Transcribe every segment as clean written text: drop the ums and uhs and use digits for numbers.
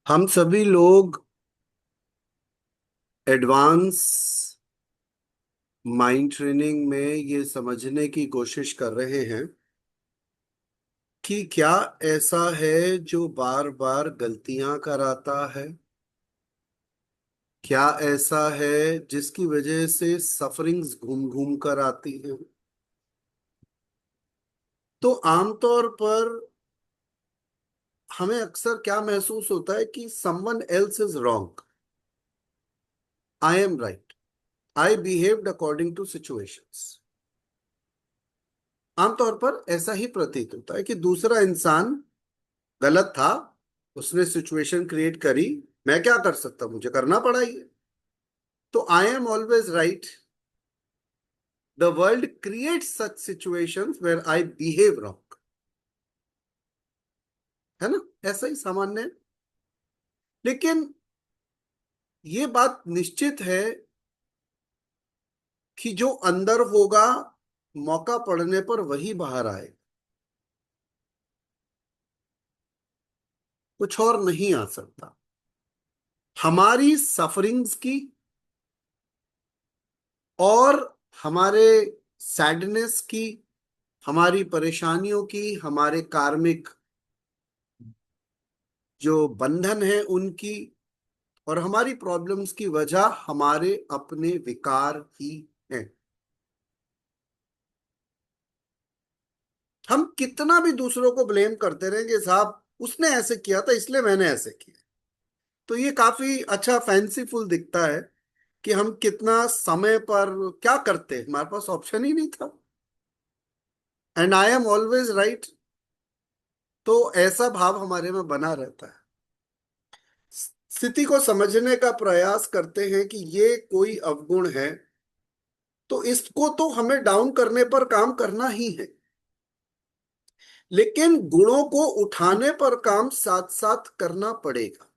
हम सभी लोग एडवांस माइंड ट्रेनिंग में ये समझने की कोशिश कर रहे हैं कि क्या ऐसा है जो बार बार गलतियां कराता है। क्या ऐसा है जिसकी वजह से सफरिंग्स घूम घूम कर आती हैं। तो आमतौर पर हमें अक्सर क्या महसूस होता है कि someone else is wrong, I am right, I behaved according to situations. आमतौर पर ऐसा ही प्रतीत होता है कि दूसरा इंसान गलत था, उसने सिचुएशन क्रिएट करी, मैं क्या कर सकता, मुझे करना पड़ा ही है। तो I am always right, the world create such situations where I behave wrong, है ना। ऐसा ही सामान्य है। लेकिन ये बात निश्चित है कि जो अंदर होगा, मौका पड़ने पर वही बाहर आए, कुछ और नहीं आ सकता। हमारी सफरिंग्स की और हमारे सैडनेस की, हमारी परेशानियों की, हमारे कार्मिक जो बंधन है उनकी, और हमारी प्रॉब्लम्स की वजह हमारे अपने विकार ही हैं। हम कितना भी दूसरों को ब्लेम करते रहेंगे, साहब उसने ऐसे किया था इसलिए मैंने ऐसे किया, तो ये काफी अच्छा फैंसीफुल दिखता है कि हम कितना समय पर क्या करते हैं, हमारे पास ऑप्शन ही नहीं था, and I am always right. तो ऐसा भाव हमारे में बना रहता है। स्थिति को समझने का प्रयास करते हैं कि ये कोई अवगुण है, तो इसको तो हमें डाउन करने पर काम करना ही है, लेकिन गुणों को उठाने पर काम साथ साथ करना पड़ेगा।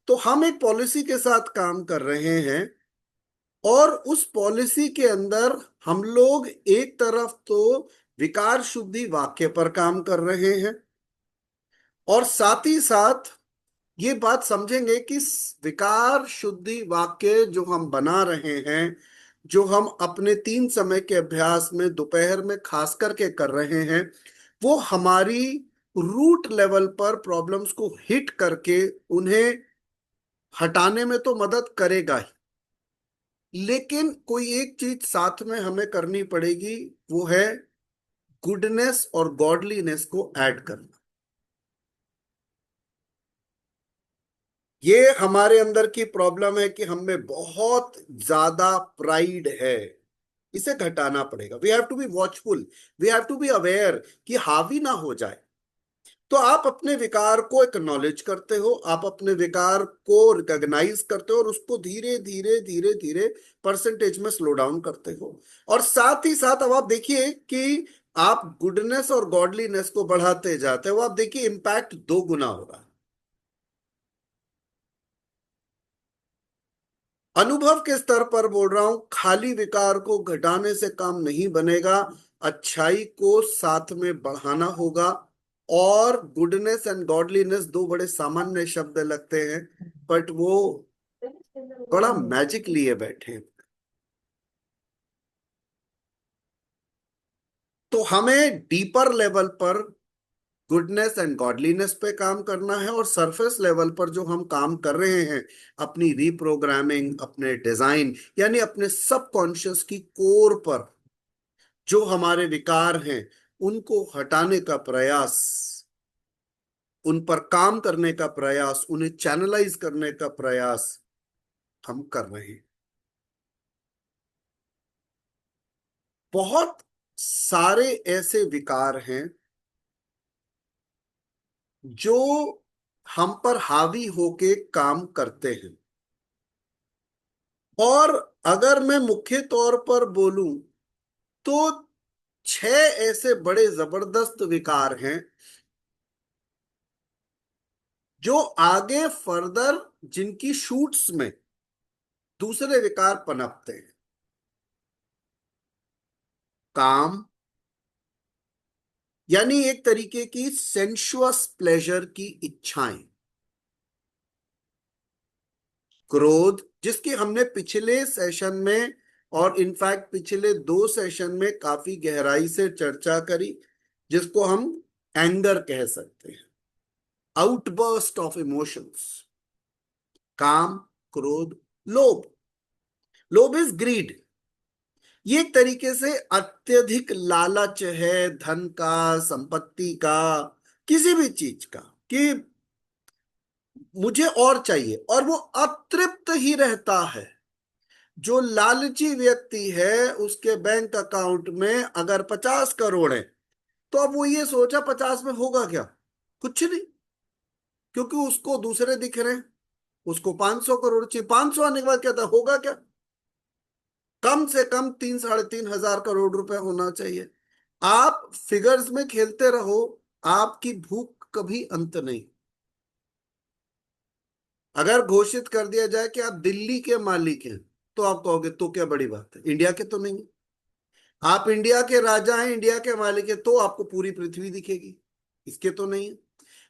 तो हम एक पॉलिसी के साथ काम कर रहे हैं, और उस पॉलिसी के अंदर हम लोग एक तरफ तो विकार शुद्धि वाक्य पर काम कर रहे हैं, और साथ ही साथ ये बात समझेंगे कि विकार शुद्धि वाक्य जो हम बना रहे हैं, जो हम अपने 3 समय के अभ्यास में दोपहर में खास करके कर रहे हैं, वो हमारी रूट लेवल पर प्रॉब्लम्स को हिट करके उन्हें हटाने में तो मदद करेगा ही, लेकिन कोई एक चीज साथ में हमें करनी पड़ेगी, वो है गुडनेस और गॉडलीनेस को ऐड करना। ये हमारे अंदर की प्रॉब्लम है कि हम में बहुत ज्यादा प्राइड है, इसे घटाना पड़ेगा। We have to be watchful, we have to be aware कि हावी ना हो जाए। तो आप अपने विकार को एक्नॉलेज करते हो, आप अपने विकार को रिकॉग्नाइज करते हो, और उसको धीरे धीरे धीरे धीरे परसेंटेज में स्लो डाउन करते हो। और साथ ही साथ अब आप देखिए कि आप गुडनेस और गॉडलीनेस को बढ़ाते जाते हो, आप देखिए इम्पैक्ट 2 गुना हो रहा है। अनुभव के स्तर पर बोल रहा हूं, खाली विकार को घटाने से काम नहीं बनेगा, अच्छाई को साथ में बढ़ाना होगा। और गुडनेस एंड गॉडलीनेस 2 बड़े सामान्य शब्द लगते हैं, बट वो बड़ा मैजिक लिए बैठे हैं। तो हमें डीपर लेवल पर गुडनेस एंड गॉडलीनेस पे काम करना है, और सरफेस लेवल पर जो हम काम कर रहे हैं, अपनी रीप्रोग्रामिंग, अपने डिजाइन, यानी अपने सबकॉन्शियस की कोर पर जो हमारे विकार हैं उनको हटाने का प्रयास, उन पर काम करने का प्रयास, उन्हें चैनलाइज करने का प्रयास हम कर रहे हैं। बहुत सारे ऐसे विकार हैं जो हम पर हावी होके काम करते हैं, और अगर मैं मुख्य तौर पर बोलूं तो 6 ऐसे बड़े जबरदस्त विकार हैं जो आगे फर्दर, जिनकी शूट्स में दूसरे विकार पनपते हैं। काम, यानी एक तरीके की सेंशुअस प्लेजर की इच्छाएं। क्रोध, जिसकी हमने पिछले सेशन में और इनफैक्ट पिछले 2 सेशन में काफी गहराई से चर्चा करी, जिसको हम एंगर कह सकते हैं, आउटबर्स्ट ऑफ इमोशंस। काम, क्रोध, लोभ। लोभ इज ग्रीड। ये एक तरीके से अत्यधिक लालच है, धन का, संपत्ति का, किसी भी चीज का, कि मुझे और चाहिए, और वो अतृप्त ही रहता है। जो लालची व्यक्ति है, उसके बैंक अकाउंट में अगर 50 करोड़ है, तो अब वो ये सोचा 50 में होगा क्या? कुछ नहीं, क्योंकि उसको दूसरे दिख रहे हैं। उसको 500 करोड़ चाहिए, 500 आने के बाद कहता है होगा क्या? कम से कम 3-3.5 हजार करोड़ रुपए होना चाहिए। आप फिगर्स में खेलते रहो, आपकी भूख कभी अंत नहीं। अगर घोषित कर दिया जाए कि आप दिल्ली के मालिक हैं, तो आप कहोगे तो क्या बड़ी बात है, इंडिया के तो नहीं है। आप इंडिया के राजा हैं, इंडिया के मालिक हैं, तो आपको पूरी पृथ्वी दिखेगी, इसके तो नहीं है।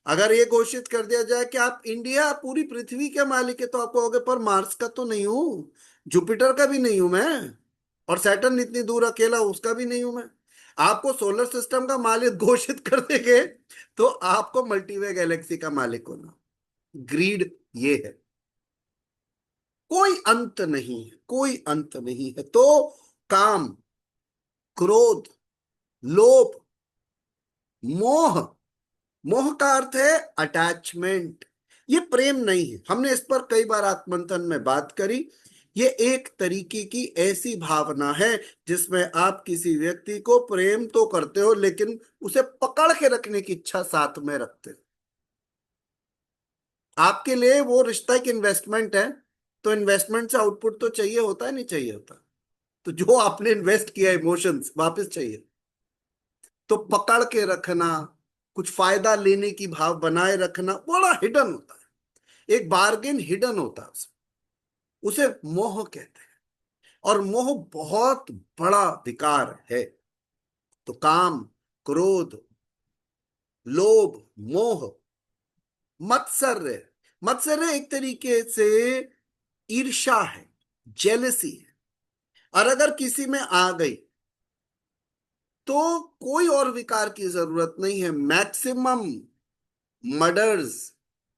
अगर ये घोषित कर दिया जाए कि आप इंडिया पूरी पृथ्वी के मालिक है, तो आप कहोगे पर मार्स का तो नहीं हूं, जुपिटर का भी नहीं हूं मैं, और सैटर्न इतनी दूर अकेला, उसका भी नहीं हूं मैं। आपको सोलर सिस्टम का मालिक घोषित कर देंगे, तो आपको मल्टीवे गैलेक्सी का मालिक होना। ग्रीड ये है, कोई अंत नहीं है, कोई अंत नहीं है। तो काम, क्रोध, लोभ, मोह। मोह का अर्थ है अटैचमेंट। ये प्रेम नहीं है, हमने इस पर कई बार आत्मंथन में बात करी। ये एक तरीके की ऐसी भावना है जिसमें आप किसी व्यक्ति को प्रेम तो करते हो, लेकिन उसे पकड़ के रखने की इच्छा साथ में रखते हो। आपके लिए वो रिश्ता एक इन्वेस्टमेंट है, तो इन्वेस्टमेंट से आउटपुट तो चाहिए होता है, नहीं चाहिए होता? तो जो आपने इन्वेस्ट किया इमोशंस वापस चाहिए, तो पकड़ के रखना, कुछ फायदा लेने की भाव बनाए रखना बड़ा हिडन होता है। एक बार्गेन हिडन होता है उसे मोह कहते हैं। और मोह बहुत बड़ा विकार है। तो काम, क्रोध, लोभ, मोह, मत्सर्य। मत्सर्य एक तरीके से ईर्ष्या है, जेलसी है। और अगर किसी में आ गई, तो कोई और विकार की जरूरत नहीं है। मैक्सिमम मर्डर्स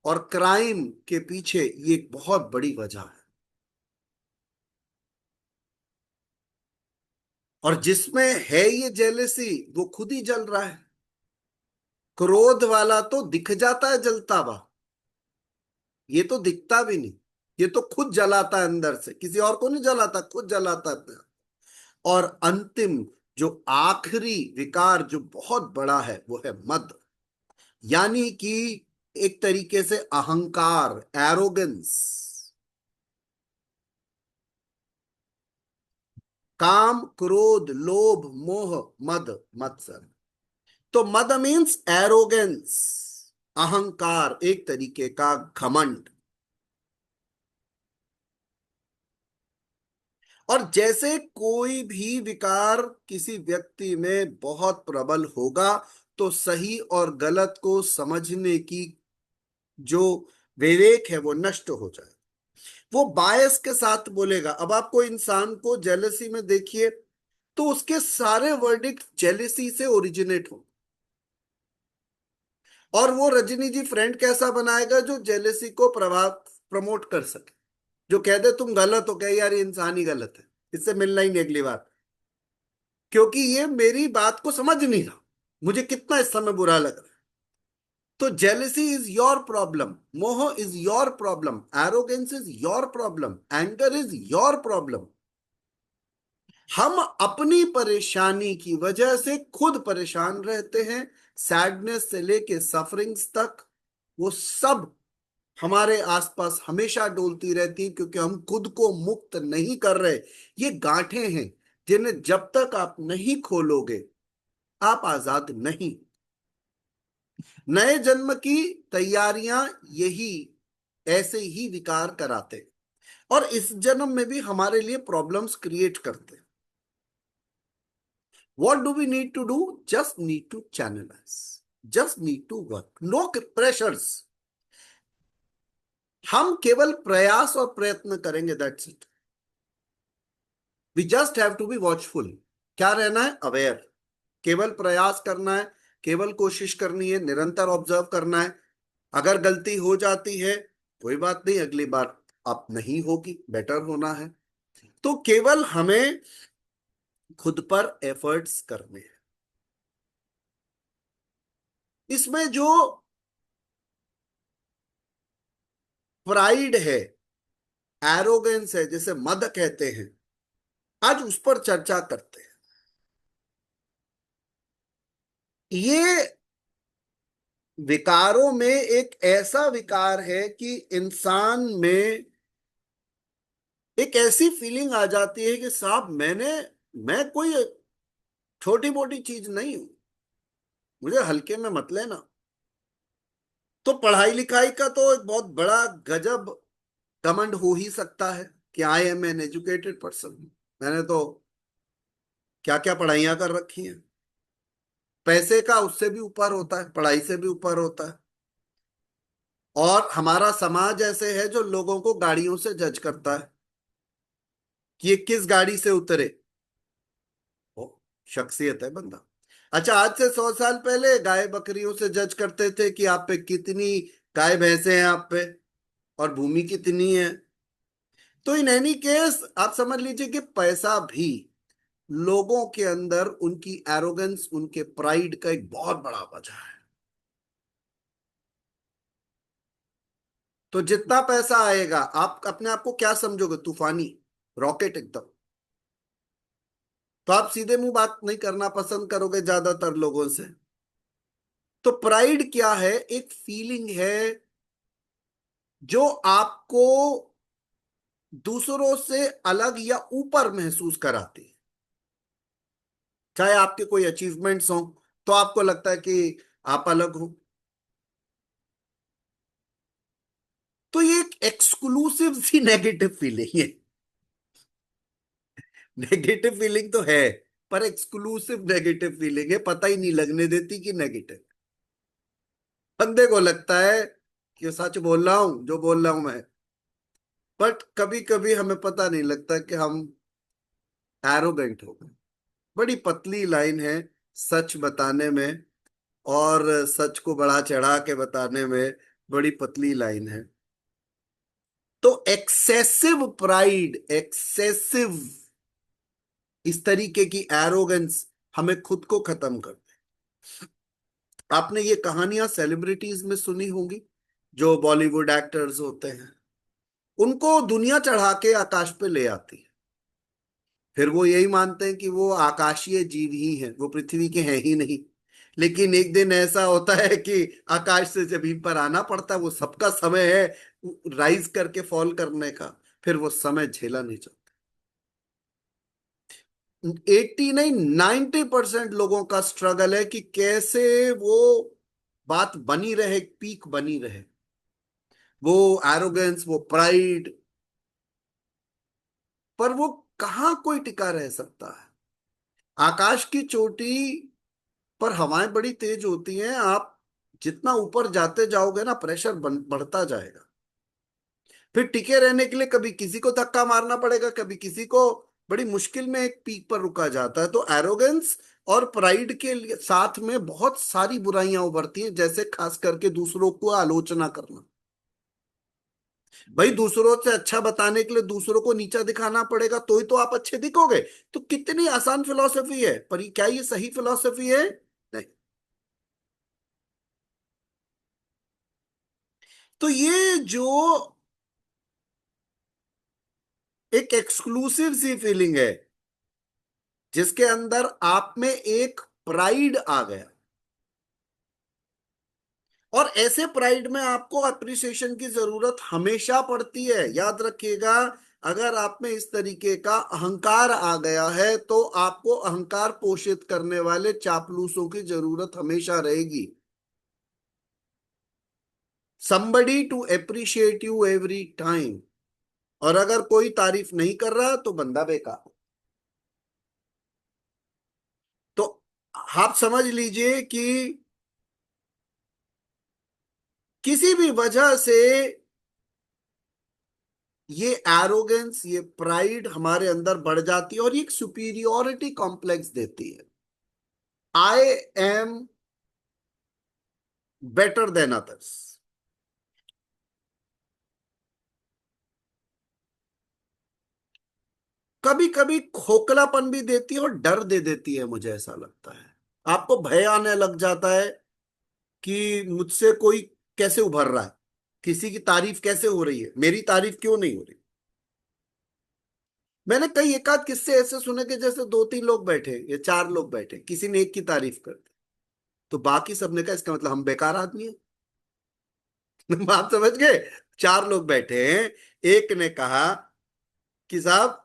और क्राइम के पीछे ये एक बहुत बड़ी वजह है। और जिसमें है ये जेलेसी, वो खुद ही जल रहा है। क्रोध वाला तो दिख जाता है जलता हुआ, ये तो दिखता भी नहीं। ये तो खुद जलाता है अंदर से, किसी और को नहीं जलाता, खुद जलाता है अपने आप। और अंतिम, जो आखिरी विकार जो बहुत बड़ा है, वो है मद। यानी कि एक तरीके से अहंकार, एरोगेंस। काम, क्रोध, लोभ, मोह, मद, मत्सर। तो मद मीन्स एरोगेंस, अहंकार, एक तरीके का घमंड। और जैसे कोई भी विकार किसी व्यक्ति में बहुत प्रबल होगा, तो सही और गलत को समझने की जो विवेक है वो नष्ट हो जाए। वो बायस के साथ बोलेगा। अब आप कोई इंसान को जेलसी में देखिए, तो उसके सारे वर्डिक्ट जेलसी से ओरिजिनेट हो। और वो रजनी जी फ्रेंड कैसा बनाएगा? जो जेलेसी को प्रभाव प्रमोट कर सके, जो कह दे तुम गलत हो, कहे यार ये इंसान ही गलत है, इससे मिलना ही नहीं अगली बार, क्योंकि ये मेरी बात को समझ नहीं रहा, मुझे कितना इस समय बुरा लग रहा है। तो जेलेसी इज योर प्रॉब्लम, मोह is your problem, arrogance is your problem, anger is your problem. हम अपनी परेशानी की वजह से खुद परेशान रहते हैं। सैडनेस से लेके सफरिंग्स तक, वो सब हमारे आसपास हमेशा डोलती रहती है, क्योंकि हम खुद को मुक्त नहीं कर रहे। ये गांठें हैं जिन्हें जब तक आप नहीं खोलोगे, आप आजाद नहीं। नए जन्म की तैयारियां यही ऐसे ही विकार कराते, और इस जन्म में भी हमारे लिए प्रॉब्लम्स क्रिएट करते। What do we need to do? Just need to channelize, just need to work, no pressures. हम केवल प्रयास और प्रयत्न करेंगे, that's it. We just have to be watchful. क्या रहना है? अवेयर. केवल प्रयास करना है, केवल कोशिश करनी है, निरंतर ऑब्जर्व करना है. अगर गलती हो जाती है कोई बात नहीं, अगली बार अब नहीं होगी, बेटर होना है. तो केवल हमें खुद पर एफर्ट्स करने हैं. इसमें जो प्राइड है, एरोगेंस है, जिसे मद कहते हैं, आज उस पर चर्चा करते हैं. ये विकारों में एक ऐसा विकार है कि इंसान में एक ऐसी फीलिंग आ जाती है कि साहब मैं कोई छोटी मोटी चीज नहीं हूं, मुझे हल्के में मत लेना. तो पढ़ाई लिखाई का तो एक बहुत बड़ा गजब घमंड हो ही सकता है कि I am an educated person. मैंने तो क्या क्या पढ़ाइयां कर रखी हैं. पैसे का उससे भी ऊपर होता है, पढ़ाई से भी ऊपर होता है. और हमारा समाज ऐसे है जो लोगों को गाड़ियों से जज करता है कि ये किस गाड़ी से उतरे. वो शख्सियत है बंदा. अच्छा, आज से 100 साल पहले गाय बकरियों से जज करते थे कि आप पे कितनी गाय भैंसे हैं आप पे, और भूमि कितनी है. तो इन एनी केस आप समझ लीजिए कि पैसा भी लोगों के अंदर उनकी एरोगेंस, उनके प्राइड का एक बहुत बड़ा वजह है. तो जितना पैसा आएगा, आप अपने आप को क्या समझोगे? तूफानी, रॉकेट एकदम. तो आप सीधे मुंह बात नहीं करना पसंद करोगे ज्यादातर लोगों से. तो प्राइड क्या है? एक फीलिंग है जो आपको दूसरों से अलग या ऊपर महसूस कराती है. चाहे आपके कोई अचीवमेंट्स हो तो आपको लगता है कि आप अलग हो. तो ये एक एक्सक्लूसिव सी नेगेटिव फीलिंग है. नेगेटिव फीलिंग तो है, पर एक्सक्लूसिव नेगेटिव फीलिंग है. पता ही नहीं लगने देती कि नेगेटिव. बंदे को लगता है कि सच बोल रहा हूं जो बोल रहा हूं मैं. बट कभी कभी हमें पता नहीं लगता कि हम एरोगेंट हो गए. बड़ी पतली लाइन है सच बताने में, और सच को बढ़ा चढ़ा के बताने में बड़ी पतली लाइन है. तो एक्सेसिव प्राइड, एक्सेसिव इस तरीके की एरोगेंस हमें खुद को खत्म कर दे. आपने ये कहानियां सेलिब्रिटीज में सुनी होंगी, जो बॉलीवुड एक्टर्स होते हैं, उनको दुनिया चढ़ा के आकाश पे ले आती है. फिर वो यही मानते हैं कि वो आकाशीय जीव ही हैं, वो पृथ्वी के हैं ही नहीं. लेकिन एक दिन ऐसा होता है कि आकाश से जमीन पर आना पड़ता है. वो सबका समय है राइज करके फॉल करने का. फिर वो समय झेला नहीं जाता. 80 नहीं, 90% लोगों का स्ट्रगल है कि कैसे वो बात बनी रहे, पीक बनी रहे. वो एरोगेंस, वो प्राइड, पर वो कहाँ कोई टिका रह सकता है. आकाश की चोटी पर हवाएं बड़ी तेज होती हैं. आप जितना ऊपर जाते जाओगे ना, प्रेशर बढ़ता जाएगा. फिर टिके रहने के लिए कभी किसी को धक्का मारना पड़ेगा, कभी किसी को. बड़ी मुश्किल में एक पीक पर रुका जाता है. तो एरोगेंस और प्राइड के साथ में बहुत सारी बुराइयां उभरती हैं, जैसे खास करके दूसरों को आलोचना करना. भाई, दूसरों से अच्छा बताने के लिए दूसरों को नीचा दिखाना पड़ेगा, तो ही तो आप अच्छे दिखोगे. तो कितनी आसान फिलॉसफी है, पर क्या ये सही फिलॉसफी है? नहीं. तो ये जो एक एक्सक्लूसिव सी फीलिंग है, जिसके अंदर आप में एक प्राइड आ गया. और ऐसे प्राइड में आपको अप्रिसिएशन की जरूरत हमेशा पड़ती है, याद रखिएगा. अगर आप में इस तरीके का अहंकार आ गया है तो आपको अहंकार पोषित करने वाले चापलूसों की जरूरत हमेशा रहेगी. somebody to appreciate you every time. और अगर कोई तारीफ नहीं कर रहा तो बंदा बेकार. आप समझ लीजिए कि किसी भी वजह से ये एरोगेंस, ये प्राइड हमारे अंदर बढ़ जाती है और ये एक सुपीरियोरिटी कॉम्प्लेक्स देती है। I am better than others. कभी कभी खोखलापन भी देती है और डर दे देती है, मुझे ऐसा लगता है। आपको भय आने लग जाता है कि मुझसे कोई कैसे उभर रहा है, किसी की तारीफ कैसे हो रही है, मेरी तारीफ क्यों नहीं हो रही। मैंने कई एकाध किस्से ऐसे सुने कि जैसे दो तीन लोग बैठे या चार लोग बैठे, किसी ने एक की तारीफ कर दी तो बाकी सबने कहा इसका मतलब हम बेकार आदमी है। आप समझ गए। चार लोग बैठे हैं, एक ने कहा कि साहब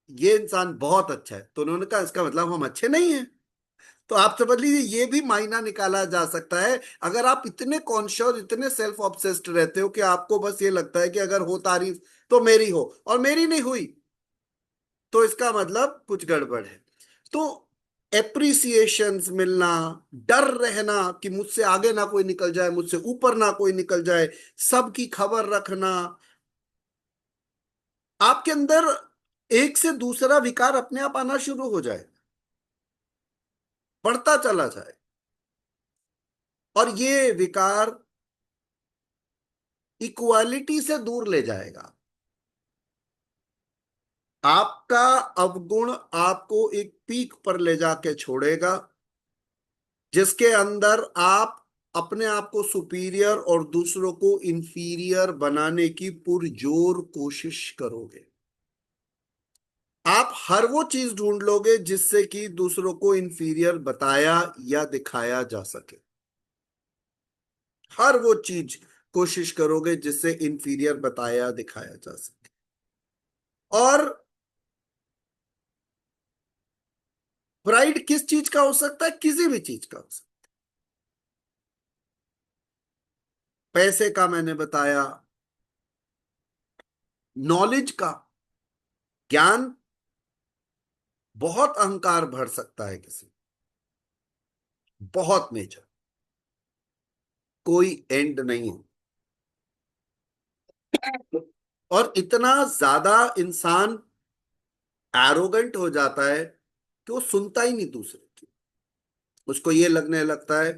ये इंसान बहुत अच्छा है, तो उन्होंने कहा इसका मतलब हम अच्छे नहीं हैं। तो आप समझ लीजिए ये भी मायना निकाला जा सकता है। अगर आप इतने कॉन्शियस, इतने सेल्फ ऑब्सेस्ड रहते हो कि आपको बस ये लगता है कि अगर हो तारीफ तो मेरी हो, और मेरी नहीं हुई तो इसका मतलब कुछ गड़बड़ है। तो एप्रिसिएशंस मिलना, डर रहना कि मुझसे आगे ना कोई निकल जाए, मुझसे ऊपर ना कोई निकल जाए, सबकी खबर रखना, आपके अंदर एक से दूसरा विकार अपने आप आना शुरू हो जाए, बढ़ता चला जाए। और ये विकार इक्वालिटी से दूर ले जाएगा। आपका अवगुण आपको एक पीक पर ले जाके छोड़ेगा, जिसके अंदर आप अपने आप को सुपीरियर और दूसरों को इंफीरियर बनाने की पुरजोर कोशिश करोगे। आप हर वो चीज ढूंढ लोगे जिससे कि दूसरों को इंफीरियर बताया या दिखाया जा सके। हर वो चीज कोशिश करोगे जिससे इंफीरियर बताया दिखाया जा सके। और प्राइड किस चीज का हो सकता है? किसी भी चीज का हो सकता है। पैसे का मैंने बताया, नॉलेज का, ज्ञान, बहुत अहंकार भर सकता है किसी, बहुत मेजर, कोई एंड नहीं है। और इतना ज्यादा इंसान एरोगेंट हो जाता है कि वो सुनता ही नहीं दूसरे की। उसको ये लगने लगता है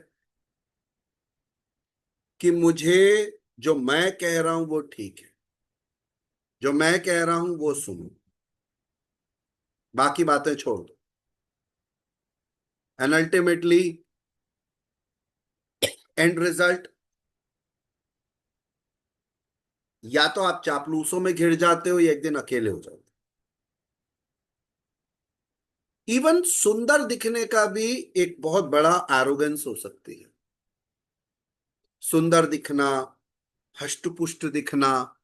कि मुझे जो मैं कह रहा हूं वो ठीक है, जो मैं कह रहा हूं वो सुनो, बाकी बातें छोड़ दो। एंड अल्टीमेटली एंड रिजल्ट, या तो आप चापलूसों में घिर जाते हो या एक दिन अकेले हो जाते हो। इवन सुंदर दिखने का भी एक बहुत बड़ा एरोगेंस हो सकती है। सुंदर दिखना, हष्ट-पुष्ट दिखना,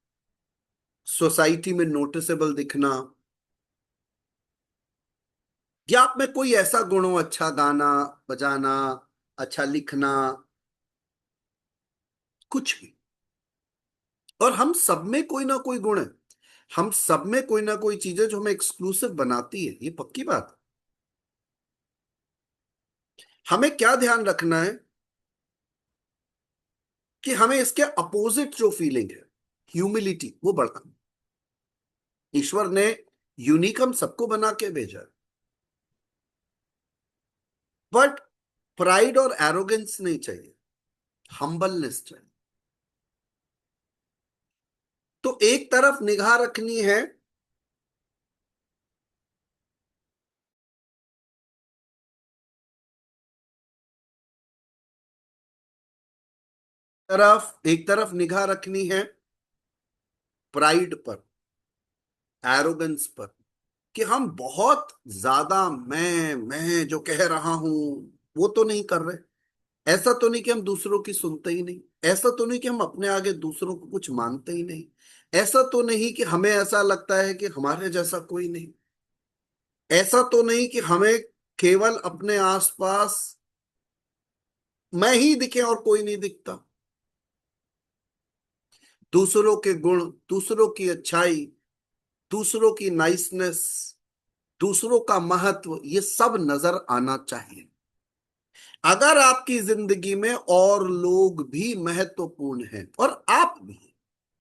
सोसाइटी में नोटिसेबल दिखना, या आप में कोई ऐसा गुण हो, अच्छा गाना बजाना, अच्छा लिखना, कुछ भी। और हम सब में कोई ना कोई गुण है, हम सब में कोई ना कोई चीज है जो हमें एक्सक्लूसिव बनाती है, ये पक्की बात है। हमें क्या ध्यान रखना है कि हमें इसके अपोजिट जो फीलिंग है, ह्यूमिलिटी, वो बढ़ाना। ईश्वर ने यूनिक हम सबको बना के भेजा, बट प्राइड और एरोगेंस नहीं चाहिए, हम्बलनेस चाहिए। तो एक तरफ निगाह रखनी है, एक तरफ निगाह रखनी है प्राइड पर, एरोगेंस पर, कि हम बहुत ज्यादा मैं जो कह रहा हूं वो तो नहीं कर रहे। ऐसा तो नहीं कि हम दूसरों की सुनते ही नहीं, ऐसा तो नहीं कि हम अपने आगे दूसरों को कुछ मानते ही नहीं, ऐसा तो नहीं कि हमें ऐसा लगता है कि हमारे जैसा कोई नहीं, ऐसा तो नहीं कि हमें केवल अपने आसपास मैं ही दिखे और कोई नहीं दिखता। दूसरों के गुण, दूसरों की अच्छाई, दूसरों की नाइसनेस, दूसरों का महत्व, ये सब नजर आना चाहिए। अगर आपकी जिंदगी में और लोग भी महत्वपूर्ण हैं और आप भी,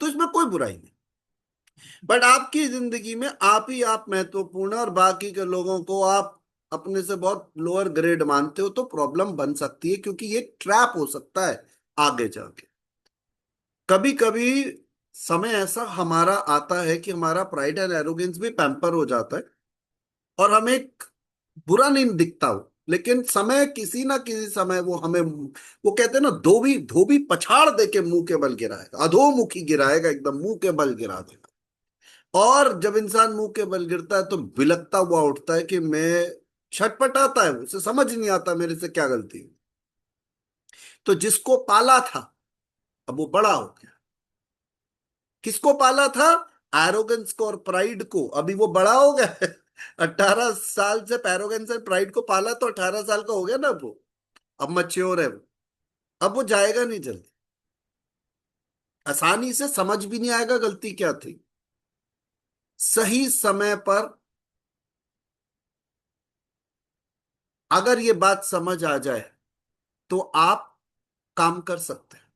तो इसमें कोई बुराई नहीं। बट आपकी जिंदगी में आप महत्वपूर्ण है और बाकी के लोगों को आप अपने से बहुत लोअर ग्रेड मानते हो, तो प्रॉब्लम बन सकती है, क्योंकि ये ट्रैप हो सकता है आगे जाके। कभी कभी समय ऐसा हमारा आता है कि हमारा प्राइड एंड एरोगेंस भी पैम्पर हो जाता है, और हमें बुरा नहीं दिखता हो, लेकिन समय किसी ना किसी समय वो हमें, वो कहते हैं ना, धोबी धोबी पछाड़ दे के मुंह के बल गिराएगा, अधोमुखी गिराएगा, एकदम मुंह के बल गिरा देगा। और जब इंसान मुंह के बल गिरता है तो बिलकता हुआ उठता है कि मैं, छटपटाता है, उसे समझ नहीं आता मेरे से क्या गलती है। तो जिसको पाला था, अब वो बड़ा हो गया। किसको पाला था? एरोगेंस को और प्राइड को। अभी वो बड़ा हो गया है। 18 साल से एरोगेंस और प्राइड को पाला, तो 18 साल का हो गया ना वो। अब मैच्योर है वो। अब वो जाएगा नहीं जल्दी, आसानी से समझ भी नहीं आएगा गलती क्या थी। सही समय पर अगर ये बात समझ आ जाए तो आप काम कर सकते हैं।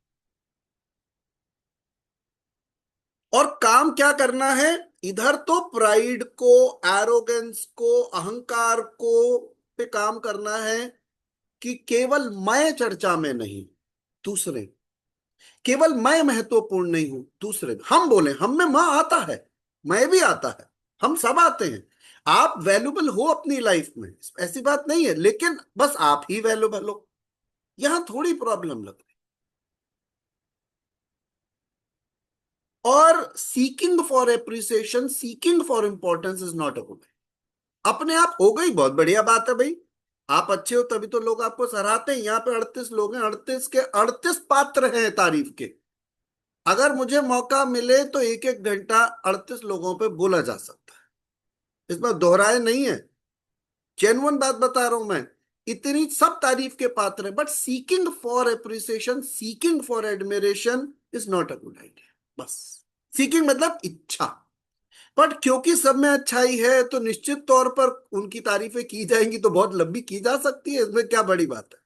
और काम क्या करना है? इधर तो प्राइड को, एरोगेंस को, अहंकार को पे काम करना है कि केवल मैं चर्चा में नहीं, दूसरे, केवल मैं महत्वपूर्ण नहीं हूं, दूसरे, हम बोले हम में मां आता है, मैं भी आता है, हम सब आते हैं। आप वैल्यूबल हो अपनी लाइफ में, ऐसी बात नहीं है, लेकिन बस आप ही वैल्यूबल हो, यहां थोड़ी प्रॉब्लम लग रही। और seeking for appreciation, seeking for importance is not a good. अपने आप हो गई बहुत बढ़िया बात है भाई, आप अच्छे हो तभी तो लोग आपको सराहते हैं। यहाँ पे 38 लोग हैं, 38 के 38 पात्र हैं तारीफ के। अगर मुझे मौका मिले तो एक एक घंटा 38 लोगों पे बोला जा सकता है, इसमें दोहराए नहीं है, जेन्युइन बात बता रहा हूं मैं। इतनी सब तारीफ के पात्र है, but seeking for appreciation, seeking for admiration is not a good idea. बस सीकिंग मतलब इच्छा, बट क्योंकि सब में अच्छाई है तो निश्चित तौर पर उनकी तारीफें की जाएंगी, तो बहुत लंबी की जा सकती है, इसमें क्या बड़ी बात है।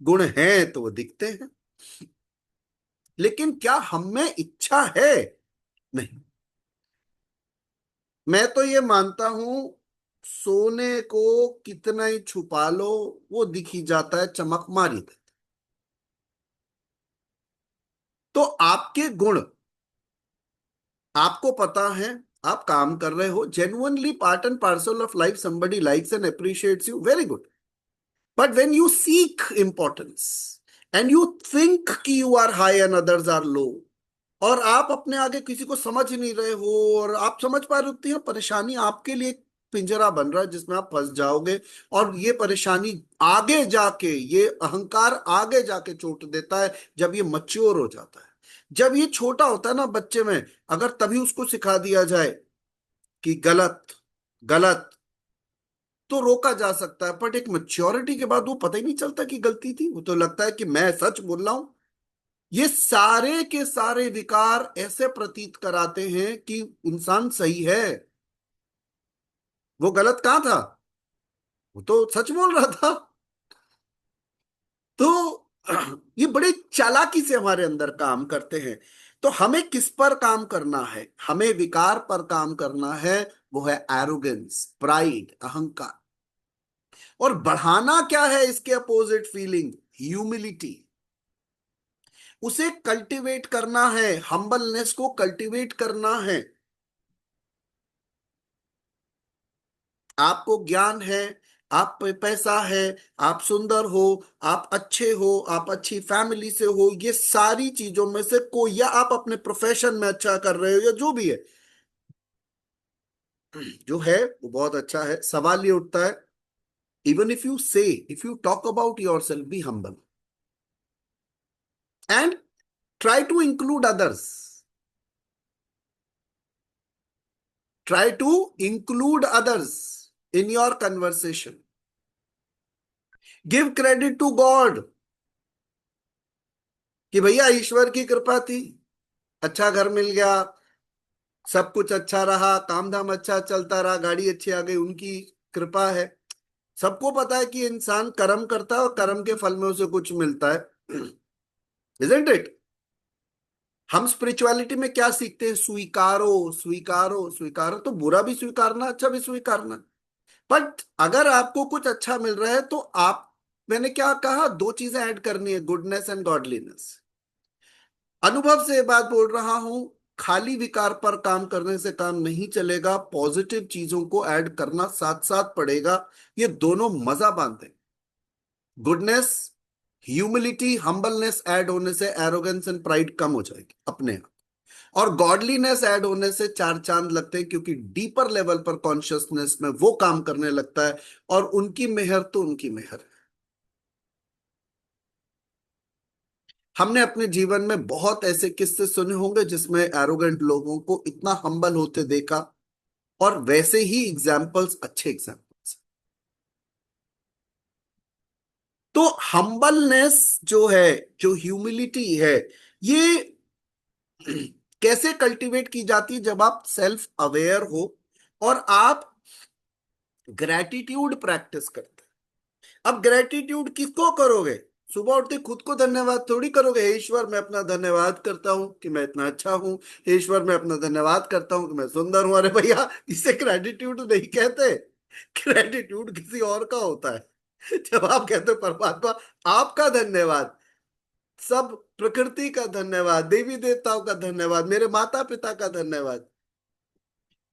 गुण हैं तो वो दिखते हैं, लेकिन क्या हम में इच्छा है? नहीं। मैं तो ये मानता हूं, सोने को कितना ही छुपा लो, वो दिख ही जाता है, चमक मारी दे। तो आपके गुण आपको पता है, आप काम कर रहे हो genuinely, part and parcel of life, somebody likes and appreciates you, very good. But when you seek importance and you think कि you are high and others are low, और आप अपने आगे किसी को समझ नहीं रहे हो, और आप समझ पा रहे होती है परेशानी आपके लिए एक पिंजरा बन रहा है जिसमें आप फंस जाओगे। और ये परेशानी आगे जाके, ये अहंकार आगे जाके चोट देता है जब ये मच्योर हो जाता है। जब ये छोटा होता है ना बच्चे में, अगर तभी उसको सिखा दिया जाए कि गलत गलत, तो रोका जा सकता है। बट एक मैच्योरिटी के बाद वो पता ही नहीं चलता कि गलती थी, वो तो लगता है कि मैं सच बोल रहा हूं। ये सारे के सारे विकार ऐसे प्रतीत कराते हैं कि इंसान सही है, वो गलत कहाँ था, वो तो सच बोल रहा था। तो ये बड़े चालाकी से हमारे अंदर काम करते हैं। तो हमें किस पर काम करना है? हमें विकार पर काम करना है, वो है एरोगेंस, प्राइड, अहंकार। और बढ़ाना क्या है इसके अपोजिट फीलिंग? ह्यूमिलिटी। उसे कल्टीवेट करना है, हम्बलनेस को कल्टीवेट करना है। आपको ज्ञान है, आप पे पैसा है, आप सुंदर हो, आप अच्छे हो, आप अच्छी फैमिली से हो, ये सारी चीजों में से कोई, या आप अपने प्रोफेशन में अच्छा कर रहे हो, या जो भी है, जो है वो बहुत अच्छा है। सवाल ये उठता है, even if you say, if you talk about yourself, be humble and try to include others, try to include others in your conversation, give credit to God कि भैया ईश्वर की कृपा थी, अच्छा घर मिल गया, सब कुछ अच्छा रहा, काम धाम अच्छा चलता रहा, गाड़ी अच्छी आ गई उनकी, कृपा है। सबको पता है कि इंसान कर्म करता है और कर्म के फल में उसे कुछ मिलता है, इजंट इट? हम स्पिरिचुअलिटी में क्या सीखते हैं? स्वीकारो, स्वीकारो, स्वीकारो। तो बुरा भी स्वीकारना, अच्छा भी स्वीकारना। बट अगर आपको कुछ अच्छा मिल रहा है तो आप, मैंने क्या कहा, दो चीजें ऐड करनी है, गुडनेस एंड गॉडलीनेस। अनुभव से ये बात बोल रहा हूं, खाली विकार पर काम करने से काम नहीं चलेगा, पॉजिटिव चीजों को ऐड करना साथ साथ पड़ेगा। ये दोनों मजा बांधे। गुडनेस, ह्यूमिलिटी, हम्बलनेस ऐड होने से एरोगेंस एंड प्राइड कम हो जाएगी अपने आप। और गॉडलीनेस ऐड होने से चार चांद लगते हैं, क्योंकि डीपर लेवल पर कॉन्शियसनेस में वो काम करने लगता है। और उनकी मेहर तो उनकी मेहर है। हमने अपने जीवन में बहुत ऐसे किस्से सुने होंगे जिसमें एरोगेंट लोगों को इतना हम्बल होते देखा, और वैसे ही एग्जाम्पल्स, अच्छे एग्जाम्पल्स। तो हम्बलनेस जो है, जो ह्यूमिलिटी है, ये कैसे कल्टीवेट की जाती है? जब आप सेल्फ अवेयर हो और आप ग्रेटिट्यूड प्रैक्टिस करते हैं। अब ग्रेटिट्यूड किसको करोगे? सुबह उठते खुद को धन्यवाद थोड़ी करोगे। हे ईश्वर, मैं अपना धन्यवाद करता हूं कि मैं इतना अच्छा हूं। हे ईश्वर, मैं अपना धन्यवाद करता हूं कि मैं सुंदर हूं। अरे भैया, इसे ग्रेटिट्यूड नहीं कहते। ग्रेटिट्यूड किसी और का होता है। जब आप कहते हो परमात्मा आपका धन्यवाद, सब प्रकृति का धन्यवाद, देवी देवताओं का धन्यवाद, मेरे माता पिता का धन्यवाद,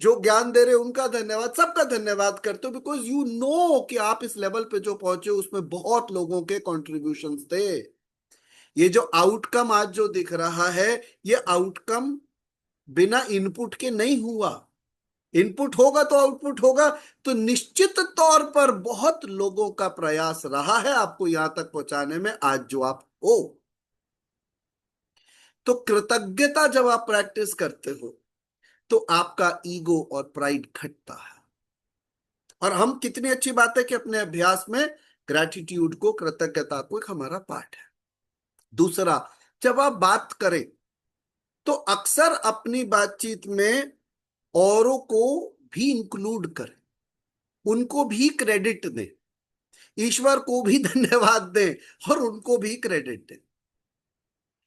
जो ज्ञान दे रहे उनका धन्यवाद, सबका धन्यवाद करते हो। बिकॉज यू नो कि आप इस लेवल पे जो पहुंचे उसमें बहुत लोगों के कॉन्ट्रीब्यूशंस थे। ये जो आउटकम आज जो दिख रहा है, ये आउटकम बिना इनपुट के नहीं हुआ। इनपुट होगा तो आउटपुट होगा। तो निश्चित तौर पर बहुत लोगों का प्रयास रहा है आपको यहां तक पहुंचाने में, आज जो आप हो। तो कृतज्ञता जब आप प्रैक्टिस करते हो तो आपका ईगो और प्राइड घटता है। और हम, कितनी अच्छी बात है कि अपने अभ्यास में ग्रैटिट्यूड को, कृतज्ञता को एक हमारा पार्ट है। दूसरा, जब आप बात करें तो अक्सर अपनी बातचीत में औरों को भी इंक्लूड करें, उनको भी क्रेडिट दें, ईश्वर को भी धन्यवाद दें और उनको भी क्रेडिट दें।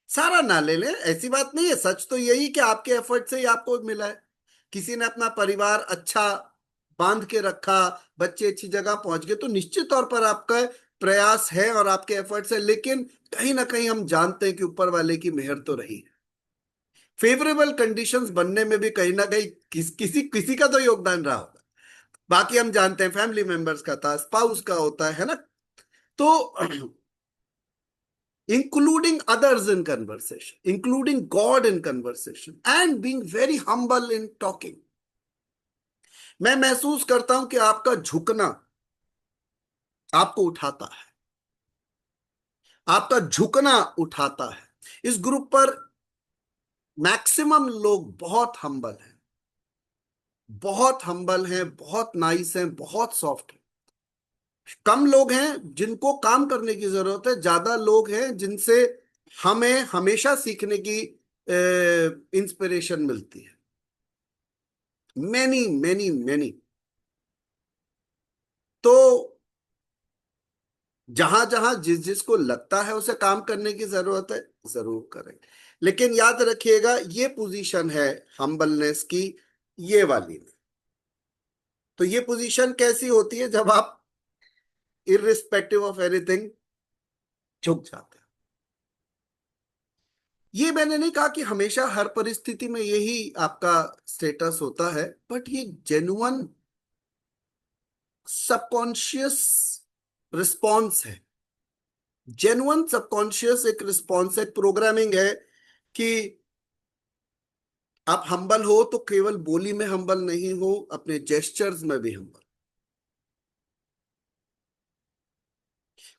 सारा ना ले लें, ऐसी बात नहीं है। सच तो यही कि आपके एफर्ट से ही आपको मिला है। किसी ने अपना परिवार अच्छा बांध के रखा, बच्चे अच्छी जगह पहुंच गए, तो निश्चित तौर पर आपका प्रयास है और आपके एफर्ट्स है। लेकिन कहीं ना कहीं हम जानते हैं कि ऊपर वाले की मेहर तो रही है। फेवरेबल कंडीशंस बनने में भी कहीं ना कहीं किसी किसी का तो योगदान रहा होगा। बाकी हम जानते हैं फैमिली मेंबर्स का था, स्पाउस का होता है ना। तो including others in conversation, including God in conversation, and being very humble in talking. मैं महसूस करता हूं कि आपका झुकना आपको उठाता है, आपका झुकना उठाता है। इस ग्रुप पर मैक्सिमम लोग बहुत हम्बल हैं, बहुत हम्बल हैं, बहुत नाइस हैं, बहुत सॉफ्ट हैं। कम लोग हैं जिनको काम करने की जरूरत है, ज्यादा लोग हैं जिनसे हमें हमेशा सीखने की इंस्पिरेशन मिलती है। Many many many. तो जहां जहां जिस जिसको लगता है उसे काम करने की जरूरत है, जरूर करें। लेकिन याद रखिएगा, ये पोजीशन है हम्बलनेस की, ये वाली में। तो ये पोजीशन कैसी होती है? जब आप इररिस्पेक्टिव ऑफ एनीथिंग झुक जाते हैं। ये मैंने नहीं कहा कि हमेशा हर परिस्थिति में यही आपका स्टेटस होता है, बट ये जेन्युइन सबकॉन्शियस रिस्पॉन्स है। जेन्युइन सबकॉन्शियस एक रिस्पॉन्स, एक प्रोग्रामिंग है कि आप हम्बल हो तो केवल बोली में हम्बल नहीं हो, अपने जेस्चर्स में भी हम्बल।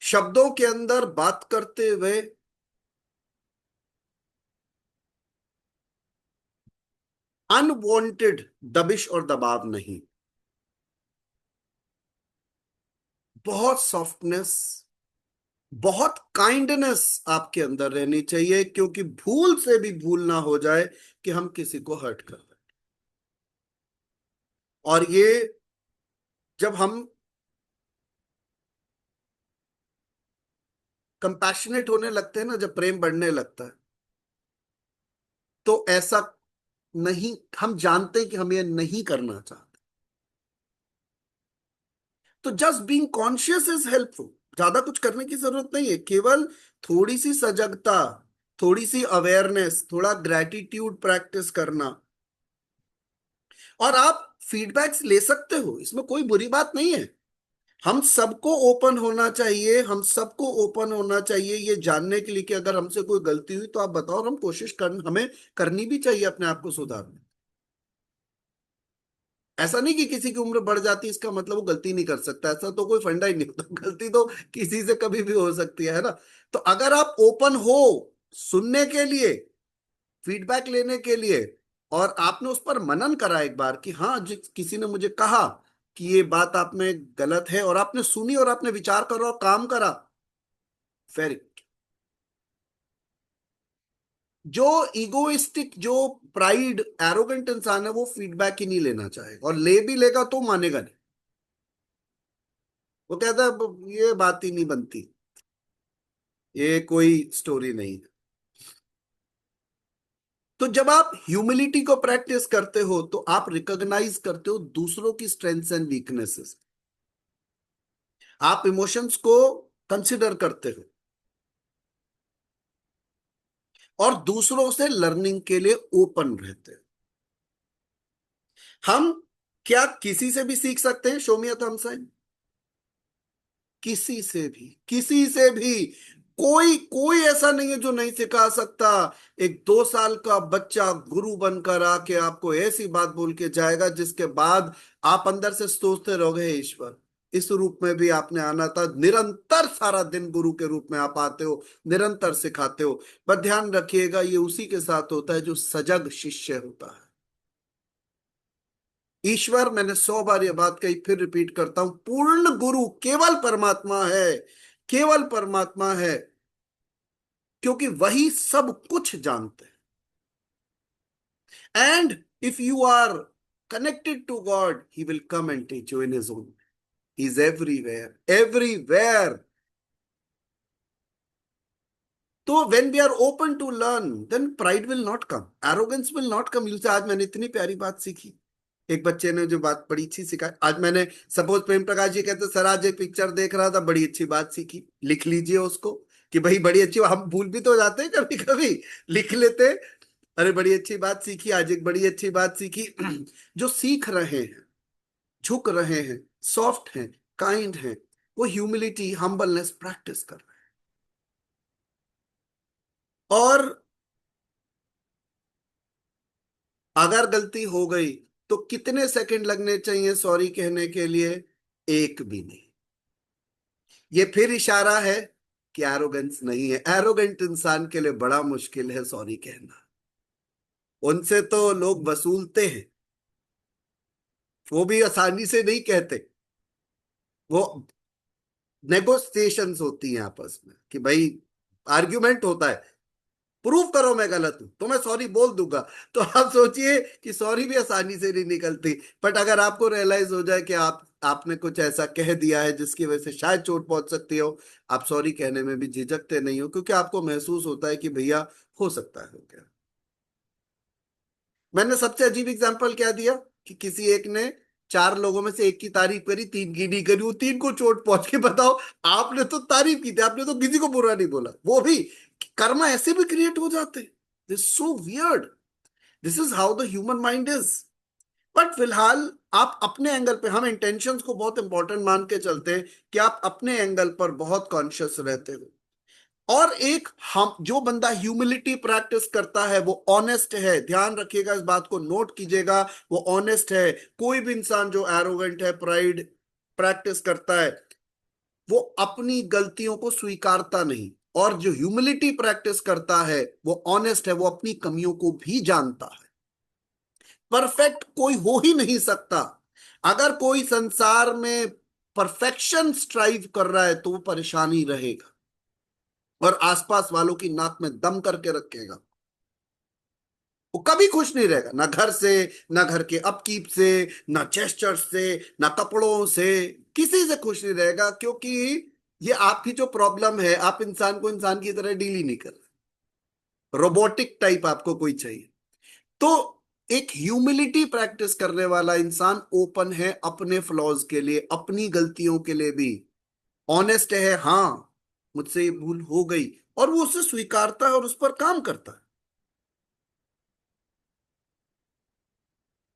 शब्दों के अंदर बात करते हुए अनवांटेड दबिश और दबाव नहीं, बहुत सॉफ्टनेस, बहुत काइंडनेस आपके अंदर रहनी चाहिए, क्योंकि भूल से भी भूल ना हो जाए कि हम किसी को हर्ट कर रहे हैं। और ये जब हम कंपैशनेट होने लगते हैं ना, जब प्रेम बढ़ने लगता है, तो ऐसा नहीं, हम जानते हैं कि हम ये नहीं करना चाहते। तो just being conscious is helpful. ज्यादा कुछ करने की जरूरत नहीं है, केवल थोड़ी सी सजगता, थोड़ी सी अवेयरनेस, थोड़ा ग्रेटिट्यूड प्रैक्टिस करना। और आप फीडबैक्स ले सकते हो, इसमें कोई बुरी बात नहीं है। हम सबको ओपन होना चाहिए, हम सबको ओपन होना चाहिए ये जानने के लिए कि अगर हमसे कोई गलती हुई तो आप बताओ, और हम कोशिश कर, हमें करनी भी चाहिए अपने आप को सुधारने। ऐसा नहीं कि किसी की उम्र बढ़ जाती है इसका मतलब वो गलती नहीं कर सकता, ऐसा तो कोई फंडा ही नहीं होता। गलती तो किसी से कभी भी हो सकती है ना। तो अगर आप ओपन हो सुनने के लिए, फीडबैक लेने के लिए, और आपने उस पर मनन करा एक बार कि हाँ किसी ने मुझे कहा कि ये बात आप में गलत है, और आपने सुनी और आपने विचार करा और काम करा, वेरी। जो इगोइस्टिक, जो प्राइड, एरोगेंट इंसान है, वो फीडबैक ही नहीं लेना चाहेगा, और ले भी लेगा तो मानेगा नहीं। वो कहता है ये बात ही नहीं बनती, ये कोई स्टोरी नहीं है। तो जब आप ह्यूमिलिटी को प्रैक्टिस करते हो तो आप रिकॉग्नाइज करते हो दूसरों की स्ट्रेंथ्स एंड वीकनेसेस। आप इमोशंस को कंसिडर करते हो और दूसरों से लर्निंग के लिए ओपन रहते हो। हम क्या किसी से भी सीख सकते हैं? Show me a thumbs sign. किसी से भी, किसी से भी। कोई कोई ऐसा नहीं है जो नहीं सिखा सकता। एक 2 साल का बच्चा गुरु बनकर आके आपको ऐसी बात बोल के जाएगा जिसके बाद आप अंदर से सोचते रहोगे, "हे ईश्वर, इस रूप में भी आपने आना था।" निरंतर सारा दिन गुरु के रूप में आप आते हो, निरंतर सिखाते हो। पर ध्यान रखिएगा, ये उसी के साथ होता है जो सजग शिष्य होता है। ईश्वर, मैंने 100 बार यह बात कही, फिर रिपीट करता हूं, पूर्ण गुरु केवल परमात्मा है, केवल परमात्मा है, क्योंकि वही सब कुछ जानते हैं। And if you are connected to God, he will come and teach you in his own. He is everywhere, everywhere. तो when we are open to learn, then pride will not come, arrogance will not come. You say आज मैंने इतनी प्यारी बात सीखी, एक बच्चे ने जो बात बड़ी अच्छी सिखाई आज मैंने। सपोज प्रेम प्रकाश जी कहते सर आज एक पिक्चर देख रहा था, बड़ी अच्छी बात सीखी, लिख लीजिए उसको कि भाई बड़ी अच्छी। हम भूल भी तो जाते हैं कभी कभी, लिख लेते। अरे बड़ी अच्छी बात सीखी आज, एक बड़ी अच्छी बात सीखी। जो सीख रहे हैं, झुक रहे हैं, सॉफ्ट हैं, काइंड हैं, वो ह्यूमिलिटी, हम्बलनेस प्रैक्टिस कर रहे हैं। और अगर गलती हो गई तो कितने सेकंड लगने चाहिए सॉरी कहने के लिए? एक भी नहीं। ये फिर इशारा है कि एरोगेंस नहीं है। एरोगेंट इंसान के लिए बड़ा मुश्किल है सॉरी कहना। उनसे तो लोग वसूलते हैं, वो भी आसानी से नहीं कहते। वो नेगोशिएशंस होती हैं आपस में कि भाई आर्ग्यूमेंट होता है, प्रूव करो मैं गलत हूं तो मैं सॉरी बोल दूंगा। तो आप सोचिए कि सॉरी भी आसानी से नहीं निकलती। बट अगर आपको रियलाइज हो जाए कि आपने कुछ ऐसा कह दिया है जिसकी वजह से शायद चोट पहुंच सकती हो, आप सॉरी कहने में भी झिझकते नहीं हो, क्योंकि आपको महसूस होता है कि भैया हो सकता है हो गया। मैंने सबसे अजीब एग्जांपल क्या दिया कि किसी एक ने 4 लोगों में से एक की तारीफ करी, 3 की नहीं करी, वो 3 को चोट पहुंच के बताओ। आपने तो तारीफ की थी, आपने तो किसी को बुरा नहीं बोला। वो भी कर्मा ऐसे भी क्रिएट हो जाते। This so weird. This is how the human mind is. But फिलहाल आप अपने एंगल पे, हम इंटेंशंस को बहुत इंपॉर्टेंट मान के चलते हैं कि आप अपने एंगल पर बहुत कॉन्शियस रहते हो। और एक, हम जो बंदा ह्यूमिलिटी प्रैक्टिस करता है वो ऑनेस्ट है। ध्यान रखिएगा, इस बात को नोट कीजिएगा, वो ऑनेस्ट है। कोई भी इंसान जो एरोगेंट है, प्राइड प्रैक्टिस करता है, वो अपनी गलतियों को स्वीकारता नहीं। और जो ह्यूमिलिटी प्रैक्टिस करता है वो ऑनेस्ट है, वो अपनी कमियों को भी जानता है। परफेक्ट कोई हो ही नहीं सकता। अगर कोई संसार में परफेक्शन स्ट्राइव कर रहा है तो वो परेशान ही रहेगा और आसपास वालों की नाक में दम करके रखेगा। वो कभी खुश नहीं रहेगा, ना घर से, ना घर के अपकीप से, ना जेस्चर से, ना कपड़ों से, किसी से खुश नहीं रहेगा, क्योंकि ये आपकी जो प्रॉब्लम है, आप इंसान को इंसान की तरह डील ही नहीं कर रहे, रोबोटिक टाइप आपको कोई चाहिए। तो एक ह्यूमिलिटी प्रैक्टिस करने वाला इंसान ओपन है अपने फ्लॉज के लिए, अपनी गलतियों के लिए भी ऑनेस्ट है, हाँ मुझसे ये भूल हो गई, और वो उसे स्वीकारता है और उस पर काम करता है।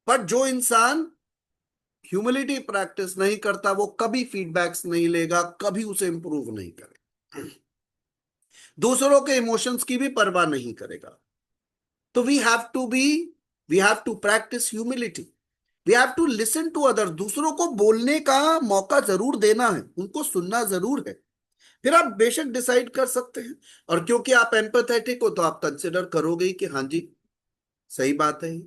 पर जो इंसान ह्यूमिलिटी प्रैक्टिस नहीं करता, वो कभी फीडबैक्स नहीं लेगा, कभी उसे इंप्रूव नहीं करेगा, दूसरों के इमोशंस की भी परवाह नहीं करेगा। तो we have to practice humility, we have to listen to other, दूसरों को बोलने का मौका जरूर देना है, उनको सुनना जरूर है। फिर आप बेशक डिसाइड कर सकते हैं, और क्योंकि आप एम्पैथेटिक हो तो आप कंसिडर करोगे ही कि हाँ जी सही बात है।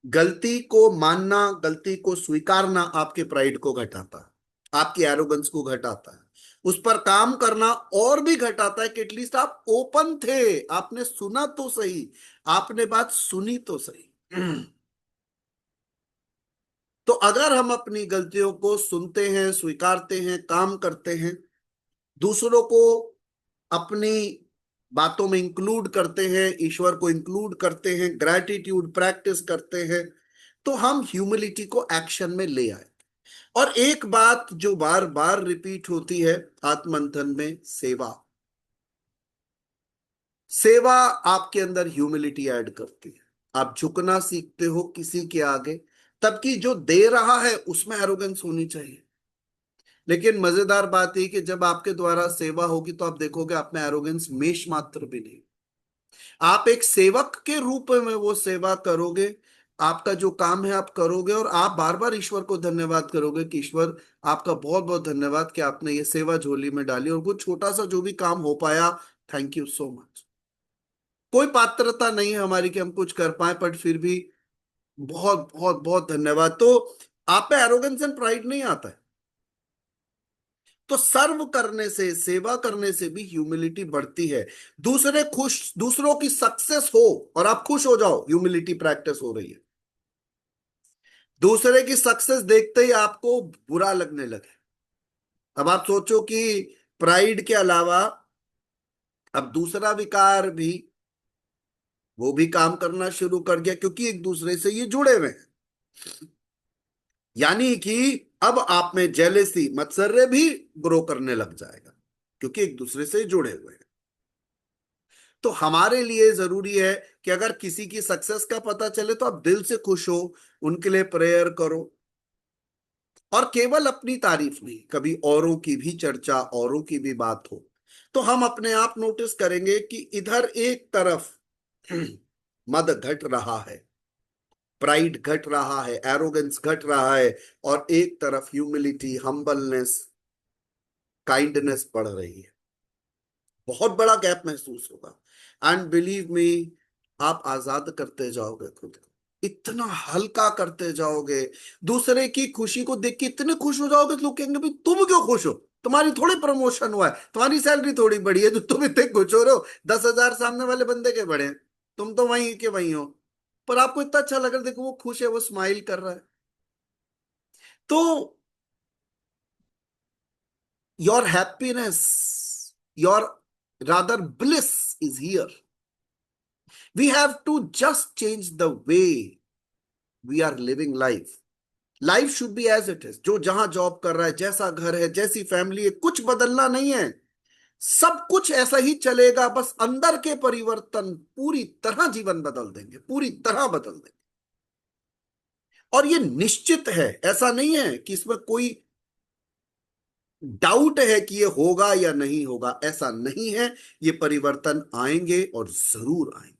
गलती को मानना, गलती को स्वीकारना आपके प्राइड को घटाता है, आपकी एरोगेंस को घटाता है, उस पर काम करना और भी घटाता है कि एटलीस्ट आप ओपन थे, आपने सुना तो सही, आपने बात सुनी तो सही। तो अगर हम अपनी गलतियों को सुनते हैं, स्वीकारते हैं, काम करते हैं, दूसरों को अपनी बातों में इंक्लूड करते हैं, ईश्वर को इंक्लूड करते हैं, ग्रैटिट्यूड प्रैक्टिस करते हैं, तो हम ह्यूमिलिटी को एक्शन में ले आए। और एक बात जो बार बार रिपीट होती है आत्मंथन में, सेवा। सेवा आपके अंदर ह्यूमिलिटी ऐड करती है, आप झुकना सीखते हो किसी के आगे, तबकि जो दे रहा है उसमें एरोगेंस होनी चाहिए। लेकिन मजेदार बात है कि जब आपके द्वारा सेवा होगी तो आप देखोगे आप में एरोगेंस मेष मात्र भी नहीं, आप एक सेवक के रूप में वो सेवा करोगे, आपका जो काम है आप करोगे, और आप बार बार ईश्वर को धन्यवाद करोगे कि ईश्वर आपका बहुत बहुत धन्यवाद कि आपने ये सेवा झोली में डाली, और वो छोटा सा जो भी काम हो पाया, थैंक यू सो मच। कोई पात्रता नहीं है हमारी कि हम कुछ कर पाए, बट फिर भी बहुत बहुत बहुत धन्यवाद। तो आप पे एरोगेंस एंड प्राइड नहीं आता है। तो सर्व करने से, सेवा करने से भी ह्यूमिलिटी बढ़ती है। दूसरों की सक्सेस हो और आप खुश हो जाओ, ह्यूमिलिटी प्रैक्टिस हो रही है। दूसरे की सक्सेस देखते ही आपको बुरा लगने लगे, अब आप सोचो कि प्राइड के अलावा अब दूसरा विकार भी, वो भी काम करना शुरू कर गया, क्योंकि एक दूसरे से ये जुड़े हुए हैं। यानी कि अब आप में जेलेसी, मत्सर्य भी ग्रो करने लग जाएगा, क्योंकि एक दूसरे से जुड़े हुए हैं। तो हमारे लिए जरूरी है कि अगर किसी की सक्सेस का पता चले तो आप दिल से खुश हो, उनके लिए प्रेयर करो, और केवल अपनी तारीफ नहीं, कभी औरों की भी चर्चा, औरों की भी बात हो, तो हम अपने आप नोटिस करेंगे कि इधर एक तरफ मद घट रहा है, प्राइड घट रहा है, एरोगेंस घट रहा है, और एक तरफ ह्यूमिलिटी, हम्बलनेस, काइंडनेस बढ़ रही है। बहुत बड़ा गैप महसूस होगा, एंड बिलीव मी, आप आजाद करते जाओगे खुद को, इतना हल्का करते जाओगे, दूसरे की खुशी को देख के इतने खुश हो जाओगे, लोग कहेंगे भाई तुम क्यों खुश हो, तुम्हारी थोड़ी प्रमोशन हुआ है, तुम्हारी सैलरी थोड़ी बढ़ी है, जो तुम इतने खुश हो रहे हो, 10,000 सामने वाले बंदे के बढ़े हैं, तुम तो वहीं के वहीं हो, पर आपको इतना अच्छा लग रहा है, देखो वो खुश है, वो स्माइल कर रहा है। तो your happiness, your rather bliss is here. We have to just change the way we are living life. Life should be as it is, जो जहां जॉब कर रहा है, जैसा घर है, जैसी फैमिली है, कुछ बदलना नहीं है, सब कुछ ऐसा ही चलेगा, बस अंदर के परिवर्तन पूरी तरह जीवन बदल देंगे, पूरी तरह बदल देंगे। और ये निश्चित है, ऐसा नहीं है कि इसमें कोई डाउट है कि ये होगा या नहीं होगा, ऐसा नहीं है, ये परिवर्तन आएंगे और जरूर आएंगे।